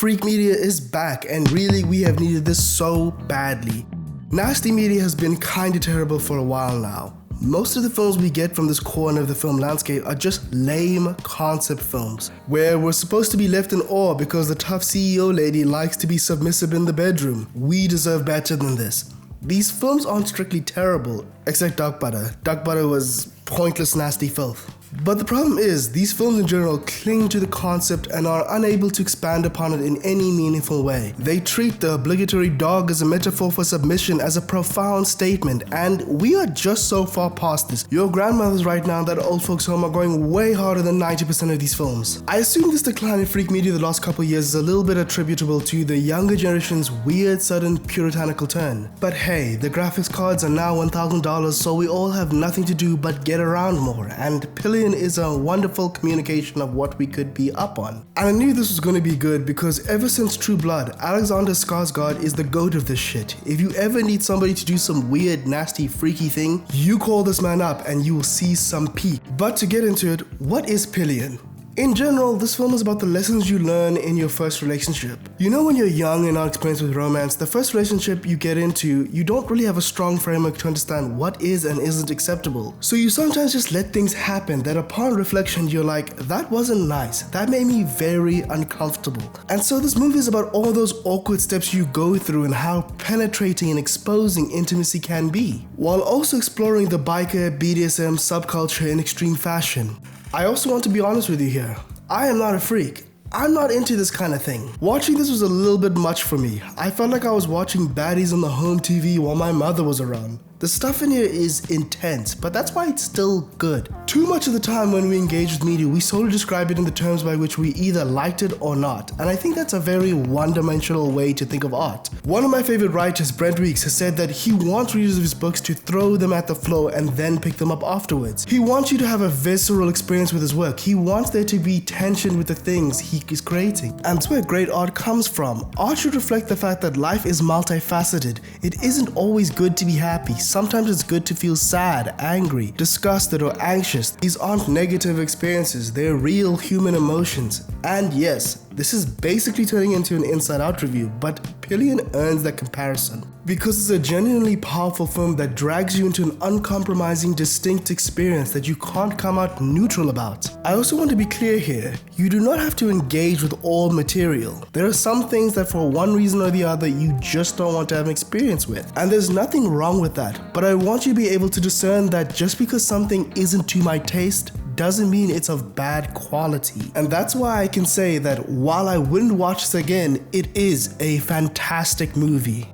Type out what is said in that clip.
freak media is back, and really we have needed this so badly. Nasty media has been kinda terrible for a while now. Most of the films we get from this corner of the film landscape are just lame concept films, where we're supposed to be left in awe because the tough CEO lady likes to be submissive in the bedroom. We deserve better than this. These films aren't strictly terrible, except Duck Butter. Duck Butter was pointless, nasty filth. But the problem is, these films in general cling to the concept and are unable to expand upon it in any meaningful way. They treat the obligatory dog as a metaphor for submission as a profound statement, and we are just so far past this. Your grandmothers right now that old folks home are going way harder than 90% of these films. I assume this decline in freak media the last couple of years is a little bit attributable to the younger generation's weird sudden puritanical turn. But hey, the graphics cards are now $1,000, so we all have nothing to do but get around more, and Pillion is a wonderful communication of what we could be up on. And I knew this was going to be good because ever since True Blood, Alexander Skarsgård is the goat of this shit. If you ever need somebody to do some weird, nasty, freaky thing, you call this man up and you will see some peak. But to get into it, what is Pillion? In general, this film is about the lessons you learn in your first relationship. You know, when you're young and unexperienced with romance, the first relationship you get into, you don't really have a strong framework to understand what is and isn't acceptable. So you sometimes just let things happen that upon reflection you're like, that wasn't nice, that made me very uncomfortable. And so this movie is about all those awkward steps you go through and how penetrating and exposing intimacy can be, while also exploring the biker BDSM subculture in extreme fashion. I also want to be honest with you here. I am not a freak. I'm not into this kind of thing. Watching this was a little bit much for me. I felt like I was watching baddies on the home TV while my mother was around. The stuff in here is intense, but that's why it's still good. Too much of the time when we engage with media, we solely describe it in the terms by which we either liked it or not, and I think that's a very one-dimensional way to think of art. One of my favorite writers, Brent Weeks, has said that he wants readers of his books to throw them at the floor and then pick them up afterwards. He wants you to have a visceral experience with his work. He wants there to be tension with the things he is creating. And that's where great art comes from. Art should reflect the fact that life is multifaceted. It isn't always good to be happy. Sometimes it's good to feel sad, angry, disgusted, or anxious. These aren't negative experiences, they're real human emotions. And yes, this is basically turning into an Inside Out review, but Pillion earns that comparison because it's a genuinely powerful film that drags you into an uncompromising, distinct experience that you can't come out neutral about. I also want to be clear here, you do not have to engage with all material. There are some things that for one reason or the other you just don't want to have an experience with, and there's nothing wrong with that, but I want you to be able to discern that just because something isn't to my taste doesn't mean it's of bad quality. And that's why I can say that while I wouldn't watch this again, it is a fantastic movie.